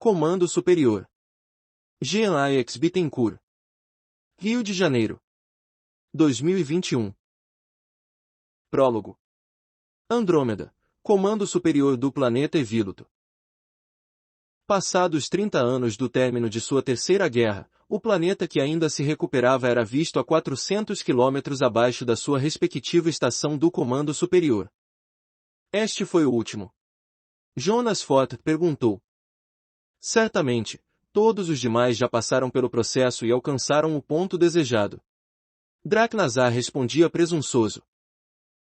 Comando Superior. Jean-Jacques Bittencourt. Rio de Janeiro. 2021. Prólogo. Andrômeda, Comando Superior do Planeta Evíluto. Passados 30 anos do término de sua terceira guerra, o planeta que ainda se recuperava era visto a 400 quilômetros abaixo da sua respectiva estação do Comando Superior. Este foi o último. Jonas Fort perguntou. Certamente, todos os demais já passaram pelo processo e alcançaram o ponto desejado. Draknazar respondia presunçoso.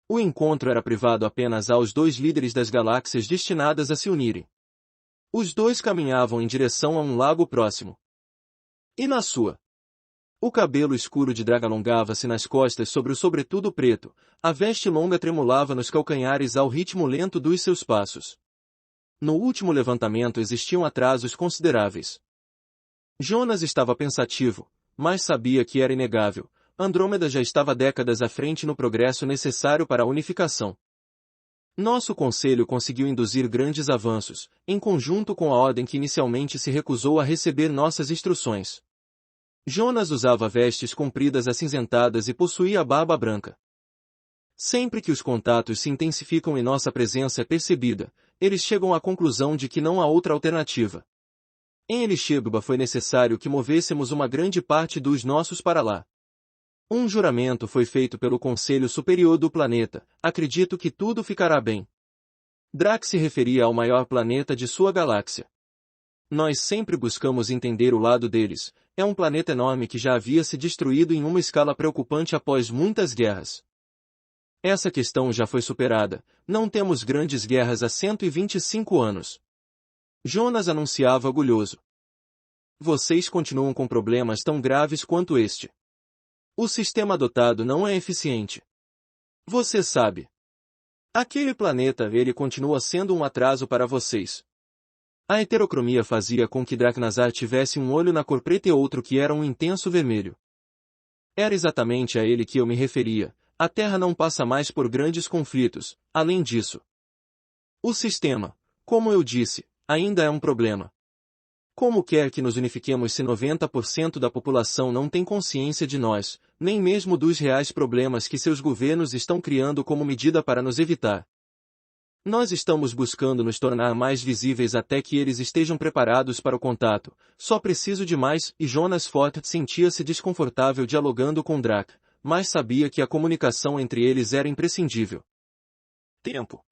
O encontro era privado apenas aos dois líderes das galáxias destinadas a se unirem. Os dois caminhavam em direção a um lago próximo. E na sua? O cabelo escuro de Drag alongava-se nas costas sobre o sobretudo preto, a veste longa tremulava nos calcanhares ao ritmo lento dos seus passos. No último levantamento existiam atrasos consideráveis. Jonas estava pensativo, mas sabia que era inegável. Andrômeda já estava décadas à frente no progresso necessário para a unificação. Nosso conselho conseguiu induzir grandes avanços, em conjunto com a ordem que inicialmente se recusou a receber nossas instruções. Jonas usava vestes compridas acinzentadas e possuía barba branca. Sempre que os contatos se intensificam e nossa presença é percebida, eles chegam à conclusão de que não há outra alternativa. Em Elisheba foi necessário que movêssemos uma grande parte dos nossos para lá. Um juramento foi feito pelo Conselho Superior do planeta, acredito que tudo ficará bem. Drax se referia ao maior planeta de sua galáxia. Nós sempre buscamos entender o lado deles, é um planeta enorme que já havia se destruído em uma escala preocupante após muitas guerras. Essa questão já foi superada, não temos grandes guerras há 125 anos. Jonas anunciava orgulhoso. Vocês continuam com problemas tão graves quanto este. O sistema adotado não é eficiente. Você sabe. Aquele planeta, ele continua sendo um atraso para vocês. A heterocromia fazia com que Draknazar tivesse um olho na cor preta e outro que era um intenso vermelho. Era exatamente a ele que eu me referia. A Terra não passa mais por grandes conflitos, além disso. O sistema, como eu disse, ainda é um problema. Como quer que nos unifiquemos se 90% da população não tem consciência de nós, nem mesmo dos reais problemas que seus governos estão criando como medida para nos evitar? Nós estamos buscando nos tornar mais visíveis até que eles estejam preparados para o contato. Só preciso de mais, e Jonas Fort sentia-se desconfortável dialogando com Drak, mas sabia que a comunicação entre eles era imprescindível. Tempo.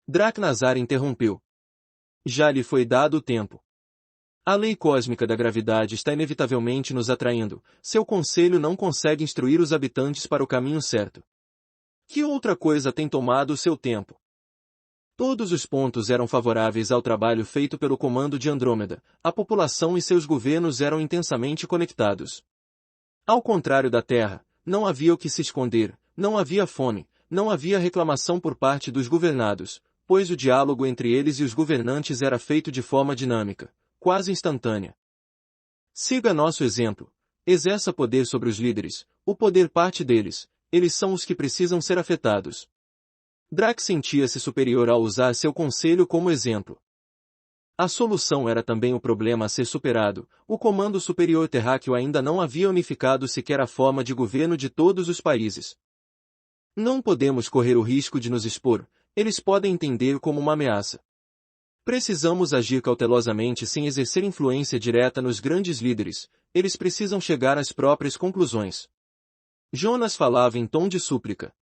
Draknazar interrompeu. Já lhe foi dado o tempo. A lei cósmica da gravidade está inevitavelmente nos atraindo, seu conselho não consegue instruir os habitantes para o caminho certo. Que outra coisa tem tomado o seu tempo? Todos os pontos eram favoráveis ao trabalho feito pelo comando de Andrômeda, a população e seus governos eram intensamente conectados. Ao contrário da Terra, não havia o que se esconder, não havia fome, não havia reclamação por parte dos governados, pois o diálogo entre eles e os governantes era feito de forma dinâmica, quase instantânea. Siga nosso exemplo. Exerça poder sobre os líderes, o poder parte deles, eles são os que precisam ser afetados. Drax sentia-se superior ao usar seu conselho como exemplo. A solução era também o problema a ser superado, o Comando Superior Terráqueo ainda não havia unificado sequer a forma de governo de todos os países. Não podemos correr o risco de nos expor, eles podem entender como uma ameaça. Precisamos agir cautelosamente sem exercer influência direta nos grandes líderes, eles precisam chegar às próprias conclusões. Jonas falava em tom de súplica.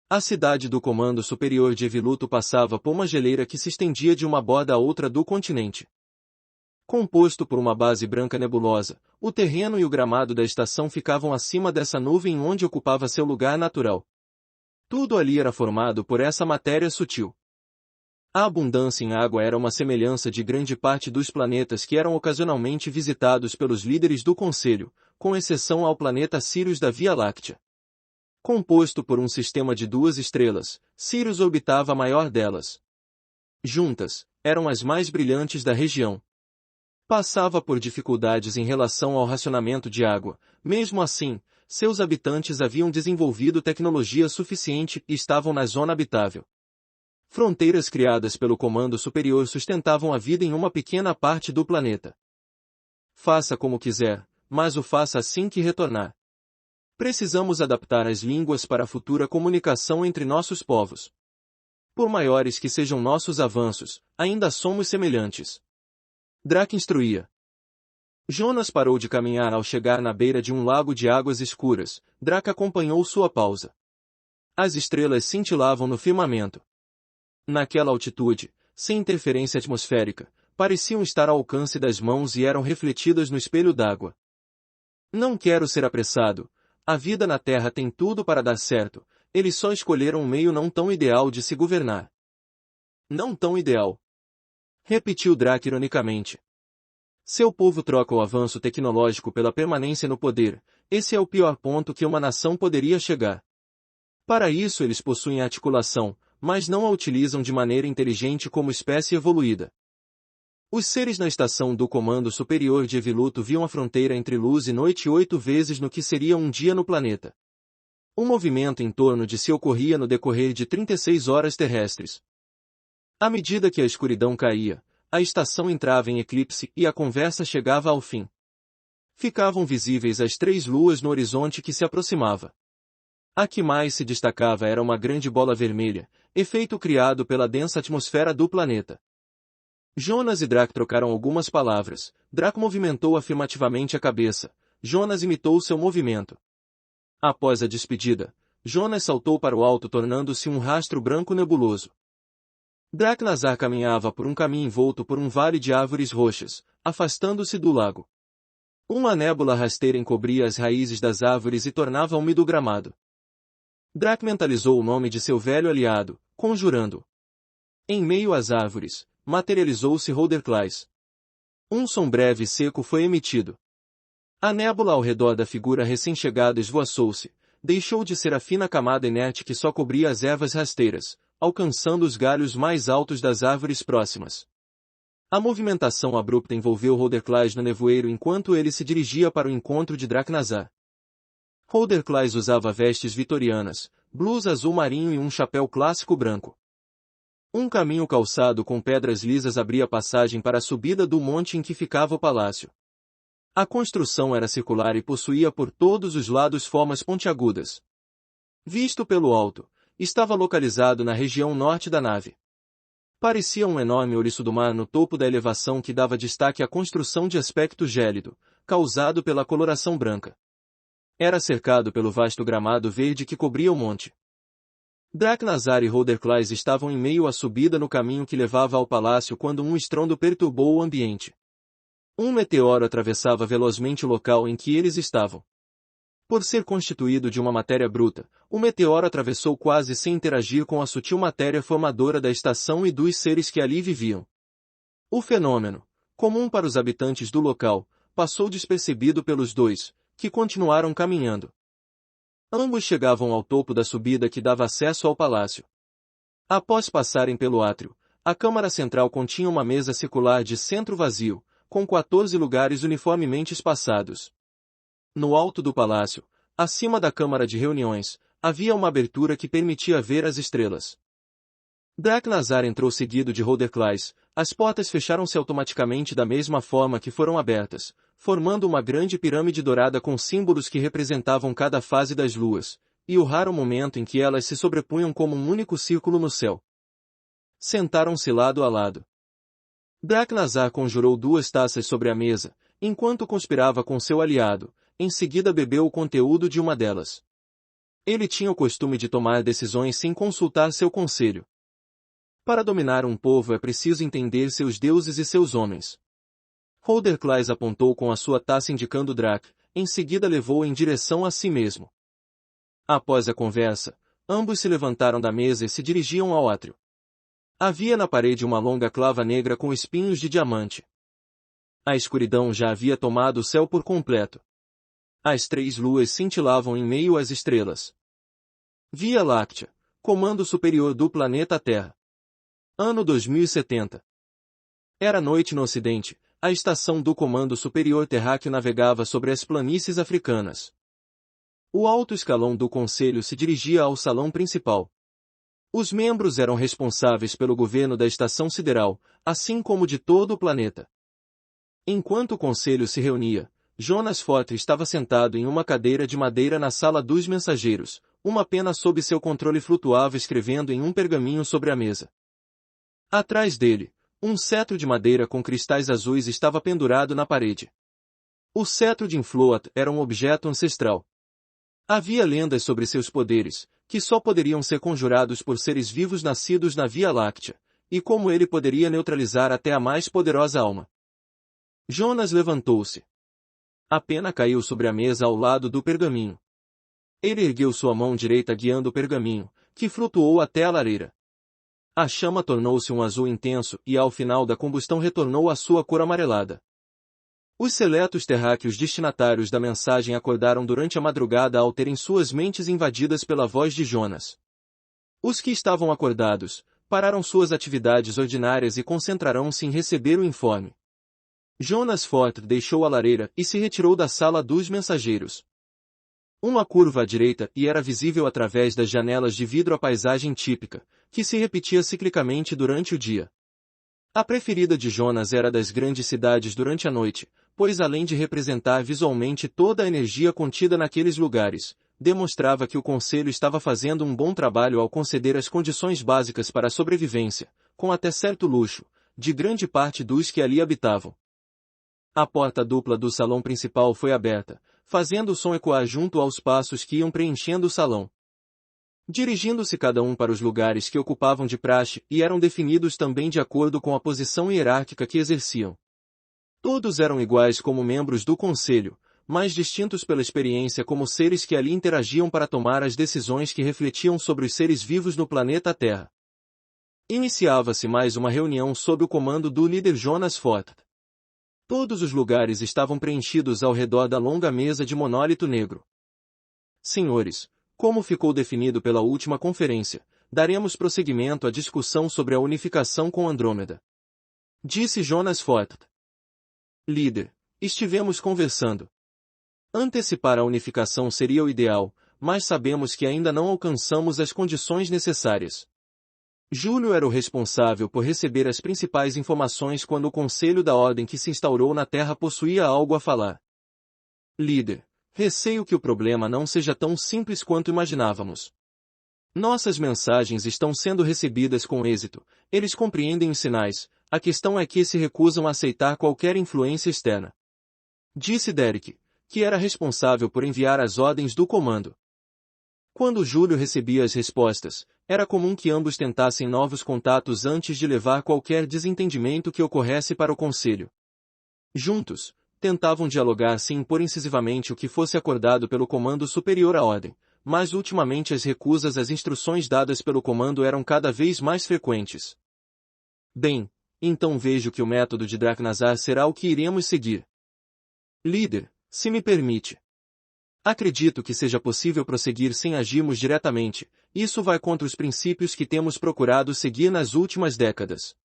A cidade do Comando Superior de Evíluto passava por uma geleira que se estendia de uma borda a outra do continente. Composto por uma base branca nebulosa, o terreno e o gramado da estação ficavam acima dessa nuvem onde ocupava seu lugar natural. Tudo ali era formado por essa matéria sutil. A abundância em água era uma semelhança de grande parte dos planetas que eram ocasionalmente visitados pelos líderes do Conselho, com exceção ao planeta Sirius da Via Láctea. Composto por um sistema de 2 estrelas, Sirius orbitava a maior delas. Juntas, eram as mais brilhantes da região. Passava por dificuldades em relação ao racionamento de água, mesmo assim, seus habitantes haviam desenvolvido tecnologia suficiente e estavam na zona habitável. Fronteiras criadas pelo Comando Superior sustentavam a vida em uma pequena parte do planeta. Faça como quiser, mas o faça assim que retornar. Precisamos adaptar as línguas para a futura comunicação entre nossos povos. Por maiores que sejam nossos avanços, ainda somos semelhantes. Drac instruía. Jonas parou de caminhar ao chegar na beira de um lago de águas escuras. Drac acompanhou sua pausa. As estrelas cintilavam no firmamento. Naquela altitude, sem interferência atmosférica, pareciam estar ao alcance das mãos e eram refletidas no espelho d'água. Não quero ser apressado. A vida na Terra tem tudo para dar certo. Eles só escolheram um meio não tão ideal de se governar. Não tão ideal. Repetiu Drac ironicamente. Seu povo troca o avanço tecnológico pela permanência no poder. Esse é o pior ponto que uma nação poderia chegar. Para isso eles possuem a articulação, mas não a utilizam de maneira inteligente como espécie evoluída. Os seres na estação do Comando Superior de Eviluto viam a fronteira entre luz e noite 8 vezes no que seria um dia no planeta. O movimento em torno de si ocorria no decorrer de 36 horas terrestres. À medida que a escuridão caía, a estação entrava em eclipse e a conversa chegava ao fim. Ficavam visíveis as 3 luas no horizonte que se aproximava. A que mais se destacava era uma grande bola vermelha, efeito criado pela densa atmosfera do planeta. Jonas e Drac trocaram algumas palavras. Drac movimentou afirmativamente a cabeça. Jonas imitou seu movimento. Após a despedida, Jonas saltou para o alto tornando-se um rastro branco nebuloso. Draknazar caminhava por um caminho envolto por um vale de árvores roxas, afastando-se do lago. Uma nébula rasteira encobria as raízes das árvores e tornava úmido o gramado. Drac mentalizou o nome de seu velho aliado, conjurando. Em meio às árvores, materializou-se Holderclais. Um som breve e seco foi emitido. A nébula ao redor da figura recém-chegada esvoaçou-se, deixou de ser a fina camada inerte que só cobria as ervas rasteiras, alcançando os galhos mais altos das árvores próximas. A movimentação abrupta envolveu Holderclais no nevoeiro enquanto ele se dirigia para o encontro de Draknazar. Holderclais usava vestes vitorianas, blusa azul marinho e um chapéu clássico branco. Um caminho calçado com pedras lisas abria passagem para a subida do monte em que ficava o palácio. A construção era circular e possuía por todos os lados formas pontiagudas. Visto pelo alto, estava localizado na região norte da nave. Parecia um enorme ouriço do mar no topo da elevação que dava destaque à construção de aspecto gélido, causado pela coloração branca. Era cercado pelo vasto gramado verde que cobria o monte. Draknazar e Holderclais estavam em meio à subida no caminho que levava ao palácio quando um estrondo perturbou o ambiente. Um meteoro atravessava velozmente o local em que eles estavam. Por ser constituído de uma matéria bruta, o meteoro atravessou quase sem interagir com a sutil matéria formadora da estação e dos seres que ali viviam. O fenômeno, comum para os habitantes do local, passou despercebido pelos dois, que continuaram caminhando. Ambos chegavam ao topo da subida que dava acesso ao palácio. Após passarem pelo átrio, a câmara central continha uma mesa circular de centro vazio, com 14 lugares uniformemente espaçados. No alto do palácio, acima da câmara de reuniões, havia uma abertura que permitia ver as estrelas. Draknazar entrou seguido de Holderclais. As portas fecharam-se automaticamente da mesma forma que foram abertas, formando uma grande pirâmide dourada com símbolos que representavam cada fase das luas, e o raro momento em que elas se sobrepunham como um único círculo no céu. Sentaram-se lado a lado. Draknazar conjurou 2 taças sobre a mesa, enquanto conspirava com seu aliado. Em seguida bebeu o conteúdo de uma delas. Ele tinha o costume de tomar decisões sem consultar seu conselho. Para dominar um povo é preciso entender seus deuses e seus homens. Holderclais apontou com a sua taça indicando Drac, em seguida levou-o em direção a si mesmo. Após a conversa, ambos se levantaram da mesa e se dirigiam ao átrio. Havia na parede uma longa clava negra com espinhos de diamante. A escuridão já havia tomado o céu por completo. As 3 luas cintilavam em meio às estrelas. Via Láctea, comando superior do planeta Terra. Ano 2070. Era noite no ocidente, a estação do Comando Superior Terráqueo navegava sobre as planícies africanas. O alto escalão do conselho se dirigia ao salão principal. Os membros eram responsáveis pelo governo da estação sideral, assim como de todo o planeta. Enquanto o conselho se reunia, Jonas Fotr estava sentado em uma cadeira de madeira na sala dos mensageiros, uma pena sob seu controle flutuava escrevendo em um pergaminho sobre a mesa. Atrás dele, um cetro de madeira com cristais azuis estava pendurado na parede. O cetro de Infloat era um objeto ancestral. Havia lendas sobre seus poderes, que só poderiam ser conjurados por seres vivos nascidos na Via Láctea, e como ele poderia neutralizar até a mais poderosa alma. Jonas levantou-se. A pena caiu sobre a mesa ao lado do pergaminho. Ele ergueu sua mão direita guiando o pergaminho, que flutuou até a lareira. A chama tornou-se um azul intenso e ao final da combustão retornou à sua cor amarelada. Os seletos terráqueos destinatários da mensagem acordaram durante a madrugada ao terem suas mentes invadidas pela voz de Jonas. Os que estavam acordados, pararam suas atividades ordinárias e concentrarão-se em receber o informe. Jonas Fotr deixou a lareira e se retirou da sala dos mensageiros. Uma curva à direita e era visível através das janelas de vidro a paisagem típica, que se repetia ciclicamente durante o dia. A preferida de Jonas era das grandes cidades durante a noite, pois além de representar visualmente toda a energia contida naqueles lugares, demonstrava que o conselho estava fazendo um bom trabalho ao conceder as condições básicas para a sobrevivência, com até certo luxo, de grande parte dos que ali habitavam. A porta dupla do salão principal foi aberta, fazendo o som ecoar junto aos passos que iam preenchendo o salão. Dirigindo-se cada um para os lugares que ocupavam de praxe e eram definidos também de acordo com a posição hierárquica que exerciam. Todos eram iguais como membros do conselho, mas distintos pela experiência como seres que ali interagiam para tomar as decisões que refletiam sobre os seres vivos no planeta Terra. Iniciava-se mais uma reunião sob o comando do líder Jonas Fotr. Todos os lugares estavam preenchidos ao redor da longa mesa de monólito negro. Senhores, como ficou definido pela última conferência, daremos prosseguimento à discussão sobre a unificação com Andrômeda. Disse Jonas Fotr. Líder, estivemos conversando. Antecipar a unificação seria o ideal, mas sabemos que ainda não alcançamos as condições necessárias. Júlio era o responsável por receber as principais informações quando o Conselho da Ordem que se instaurou na Terra possuía algo a falar. Líder, receio que o problema não seja tão simples quanto imaginávamos. Nossas mensagens estão sendo recebidas com êxito, eles compreendem os sinais, a questão é que se recusam a aceitar qualquer influência externa. Disse Derek, que era responsável por enviar as ordens do comando. Quando Júlio recebia as respostas, era comum que ambos tentassem novos contatos antes de levar qualquer desentendimento que ocorresse para o conselho. Juntos, tentavam dialogar sem impor incisivamente o que fosse acordado pelo comando superior à ordem, mas ultimamente as recusas às instruções dadas pelo comando eram cada vez mais frequentes. Bem, então vejo que o método de Draknazar será o que iremos seguir. Líder, se me permite. Acredito que seja possível prosseguir sem agirmos diretamente, isso vai contra os princípios que temos procurado seguir nas últimas décadas.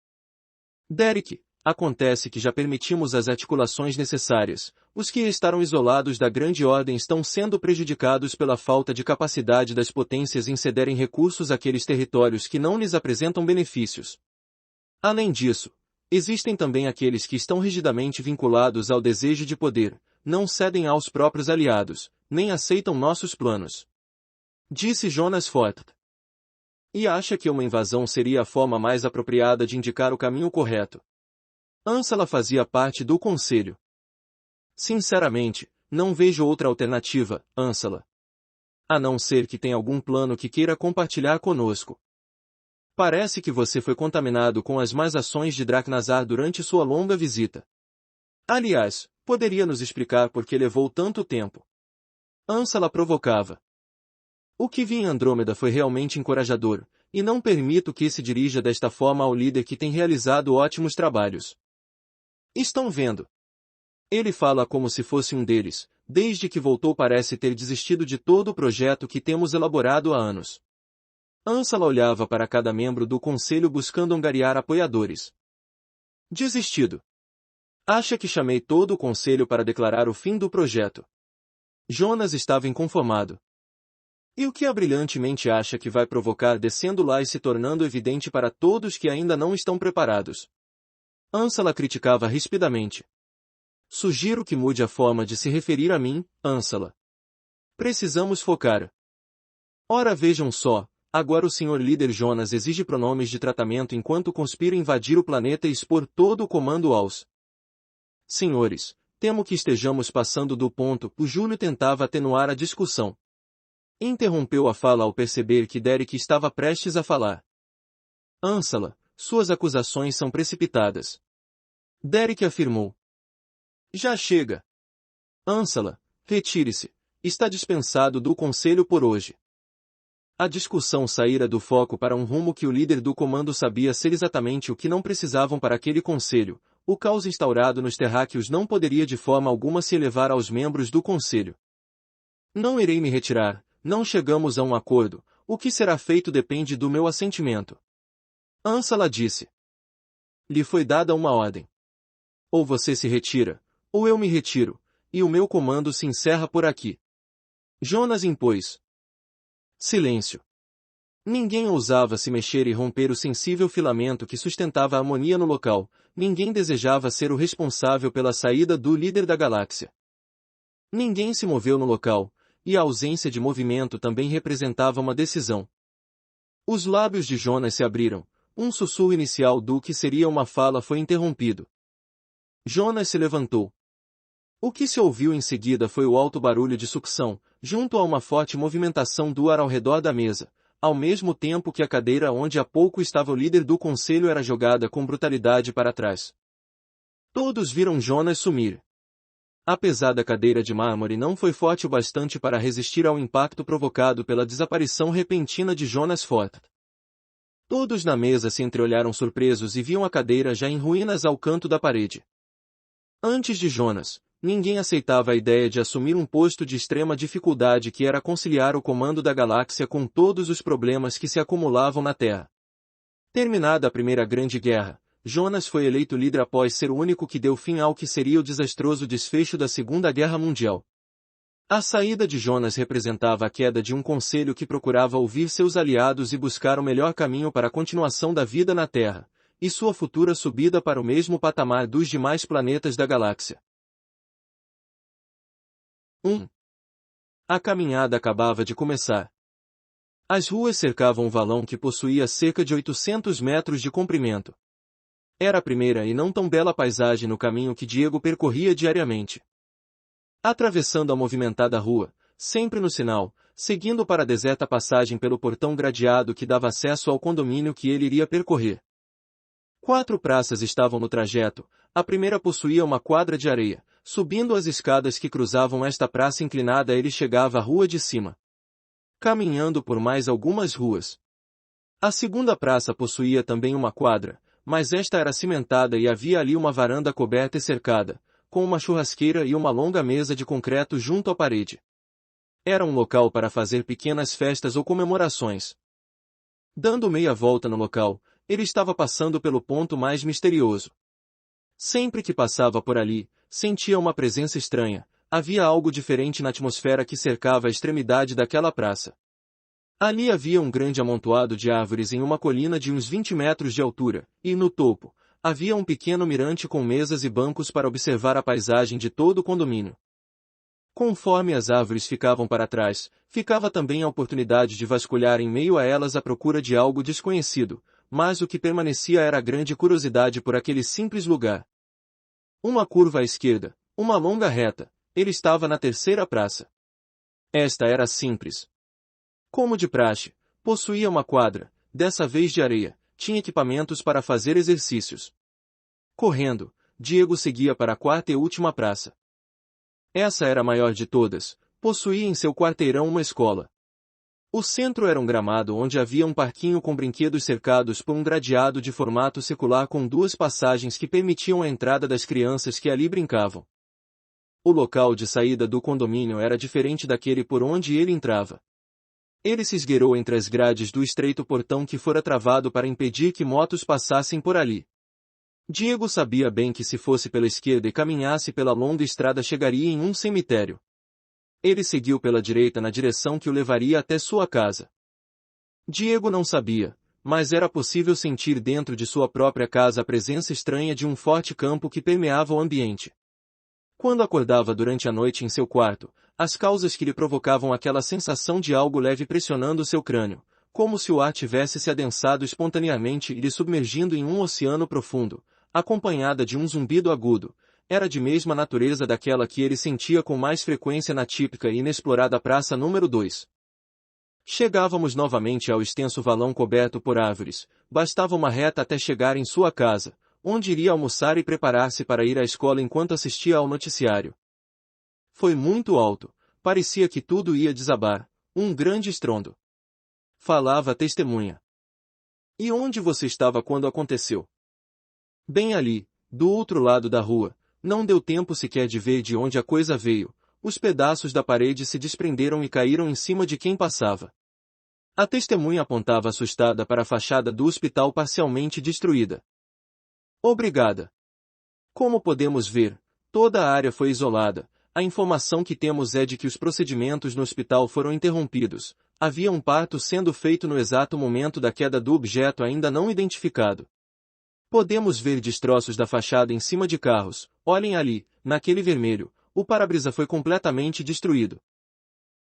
Derek, acontece que já permitimos as articulações necessárias, os que restaram isolados da grande ordem estão sendo prejudicados pela falta de capacidade das potências em cederem recursos àqueles territórios que não lhes apresentam benefícios. Além disso, existem também aqueles que estão rigidamente vinculados ao desejo de poder, não cedem aos próprios aliados, nem aceitam nossos planos. Disse Jonas Fotr. E acha que uma invasão seria a forma mais apropriada de indicar o caminho correto. Ansela fazia parte do conselho. Sinceramente, não vejo outra alternativa, Ansela. A não ser que tenha algum plano que queira compartilhar conosco. Parece que você foi contaminado com as más ações de Draknazar durante sua longa visita. Aliás, poderia nos explicar por que levou tanto tempo? Ansela provocava. O que vi em Andrômeda foi realmente encorajador, e não permito que se dirija desta forma ao líder que tem realizado ótimos trabalhos. Estão vendo? Ele fala como se fosse um deles, desde que voltou parece ter desistido de todo o projeto que temos elaborado há anos. Ansela olhava para cada membro do conselho buscando angariar apoiadores. Desistido. Acha que chamei todo o conselho para declarar o fim do projeto? Jonas estava inconformado. E o que a brilhantemente acha que vai provocar descendo lá e se tornando evidente para todos que ainda não estão preparados? Ansala criticava rispidamente. Sugiro que mude a forma de se referir a mim, Ansala. Precisamos focar. Ora vejam só, agora o senhor líder Jonas exige pronomes de tratamento enquanto conspira invadir o planeta e expor todo o comando aos senhores. Temo que estejamos passando do ponto. O Júlio tentava atenuar a discussão. Interrompeu a fala ao perceber que Derek estava prestes a falar. Ansala, suas acusações são precipitadas. Derek afirmou. Já chega. Ansala, retire-se. Está dispensado do conselho por hoje. A discussão saíra do foco para um rumo que o líder do comando sabia ser exatamente o que não precisavam para aquele conselho. O caos instaurado nos terráqueos não poderia de forma alguma se elevar aos membros do conselho. Não irei me retirar, não chegamos a um acordo, o que será feito depende do meu assentimento. Ansala disse. Lhe foi dada uma ordem. Ou você se retira, ou eu me retiro, e o meu comando se encerra por aqui. Jonas impôs. Silêncio. Ninguém ousava se mexer e romper o sensível filamento que sustentava a harmonia no local, ninguém desejava ser o responsável pela saída do líder da galáxia. Ninguém se moveu no local, e a ausência de movimento também representava uma decisão. Os lábios de Jonas se abriram, um sussurro inicial do que seria uma fala foi interrompido. Jonas se levantou. O que se ouviu em seguida foi o alto barulho de sucção, junto a uma forte movimentação do ar ao redor da mesa, ao mesmo tempo que a cadeira onde há pouco estava o líder do conselho era jogada com brutalidade para trás. Todos viram Jonas sumir. A pesada cadeira de mármore não foi forte o bastante para resistir ao impacto provocado pela desaparição repentina de Jonas Fort. Todos na mesa se entreolharam surpresos e viam a cadeira já em ruínas ao canto da parede. Antes de Jonas, ninguém aceitava a ideia de assumir um posto de extrema dificuldade que era conciliar o comando da galáxia com todos os problemas que se acumulavam na Terra. Terminada a Primeira Grande Guerra, Jonas foi eleito líder após ser o único que deu fim ao que seria o desastroso desfecho da Segunda Guerra Mundial. A saída de Jonas representava a queda de um conselho que procurava ouvir seus aliados e buscar o melhor caminho para a continuação da vida na Terra, e sua futura subida para o mesmo patamar dos demais planetas da galáxia. 1. A caminhada acabava de começar. As ruas cercavam um valão que possuía cerca de 800 metros de comprimento. Era a primeira e não tão bela paisagem no caminho que Diego percorria diariamente. Atravessando a movimentada rua, sempre no sinal, seguindo para a deserta passagem pelo portão gradeado que dava acesso ao condomínio que ele iria percorrer. 4 praças estavam no trajeto, a primeira possuía uma quadra de areia. Subindo as escadas que cruzavam esta praça inclinada ele chegava à rua de cima. Caminhando por mais algumas ruas. A segunda praça possuía também uma quadra, mas esta era cimentada e havia ali uma varanda coberta e cercada, com uma churrasqueira e uma longa mesa de concreto junto à parede. Era um local para fazer pequenas festas ou comemorações. Dando meia volta no local, ele estava passando pelo ponto mais misterioso. Sempre que passava por ali, sentia uma presença estranha, havia algo diferente na atmosfera que cercava a extremidade daquela praça. Ali havia um grande amontoado de árvores em uma colina de uns 20 metros de altura, e no topo, havia um pequeno mirante com mesas e bancos para observar a paisagem de todo o condomínio. Conforme as árvores ficavam para trás, ficava também a oportunidade de vasculhar em meio a elas à procura de algo desconhecido, mas o que permanecia era a grande curiosidade por aquele simples lugar. Uma curva à esquerda, uma longa reta, ele estava na terceira praça. Esta era simples. Como de praxe, possuía uma quadra, dessa vez de areia, tinha equipamentos para fazer exercícios. Correndo, Diego seguia para a quarta e última praça. Essa era a maior de todas, possuía em seu quarteirão uma escola. O centro era um gramado onde havia um parquinho com brinquedos cercados por um gradeado de formato circular com 2 passagens que permitiam a entrada das crianças que ali brincavam. O local de saída do condomínio era diferente daquele por onde ele entrava. Ele se esgueirou entre as grades do estreito portão que fora travado para impedir que motos passassem por ali. Diego sabia bem que se fosse pela esquerda e caminhasse pela longa estrada chegaria em um cemitério. Ele seguiu pela direita na direção que o levaria até sua casa. Diego não sabia, mas era possível sentir dentro de sua própria casa a presença estranha de um forte campo que permeava o ambiente. Quando acordava durante a noite em seu quarto, as causas que lhe provocavam aquela sensação de algo leve pressionando seu crânio, como se o ar tivesse se adensado espontaneamente e lhe submergindo em um oceano profundo, acompanhada de um zumbido agudo, era de mesma natureza daquela que ele sentia com mais frequência na típica e inexplorada praça número 2. Chegávamos novamente ao extenso valão coberto por árvores, bastava uma reta até chegar em sua casa, onde iria almoçar e preparar-se para ir à escola enquanto assistia ao noticiário. Foi muito alto, parecia que tudo ia desabar, um grande estrondo. Falava a testemunha. E onde você estava quando aconteceu? Bem ali, do outro lado da rua, não deu tempo sequer de ver de onde a coisa veio, os pedaços da parede se desprenderam e caíram em cima de quem passava. A testemunha apontava assustada para a fachada do hospital parcialmente destruída. Obrigada. Como podemos ver, toda a área foi isolada. A informação que temos é de que os procedimentos no hospital foram interrompidos. Havia um parto sendo feito no exato momento da queda do objeto ainda não identificado. Podemos ver destroços da fachada em cima de carros. Olhem ali, naquele vermelho, o para-brisa foi completamente destruído.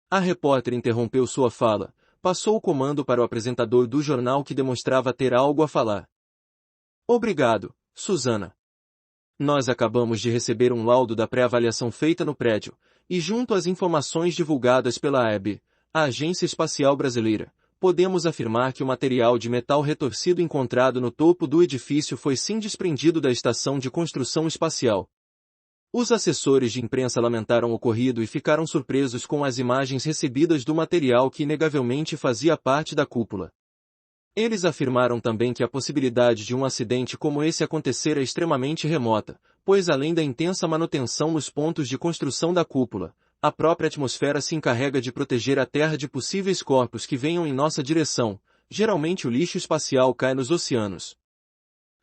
A repórter interrompeu sua fala, passou o comando para o apresentador do jornal que demonstrava ter algo a falar. Obrigado, Susana. Nós acabamos de receber um laudo da pré-avaliação feita no prédio, e junto às informações divulgadas pela AEB, a Agência Espacial Brasileira, podemos afirmar que o material de metal retorcido encontrado no topo do edifício foi sim desprendido da estação de construção espacial. Os assessores de imprensa lamentaram o ocorrido e ficaram surpresos com as imagens recebidas do material que inegavelmente fazia parte da cúpula. Eles afirmaram também que a possibilidade de um acidente como esse acontecer é extremamente remota, pois além da intensa manutenção nos pontos de construção da cúpula, a própria atmosfera se encarrega de proteger a Terra de possíveis corpos que venham em nossa direção. Geralmente o lixo espacial cai nos oceanos.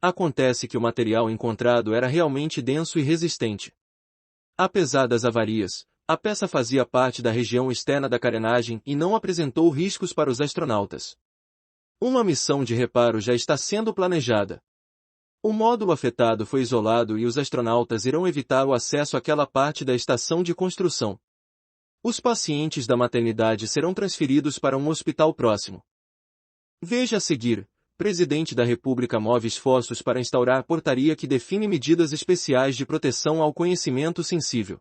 Acontece que o material encontrado era realmente denso e resistente. Apesar das avarias, a peça fazia parte da região externa da carenagem e não apresentou riscos para os astronautas. Uma missão de reparo já está sendo planejada. O módulo afetado foi isolado e os astronautas irão evitar o acesso àquela parte da estação de construção. Os pacientes da maternidade serão transferidos para um hospital próximo. Veja a seguir, Presidente da República move esforços para instaurar portaria que define medidas especiais de proteção ao conhecimento sensível.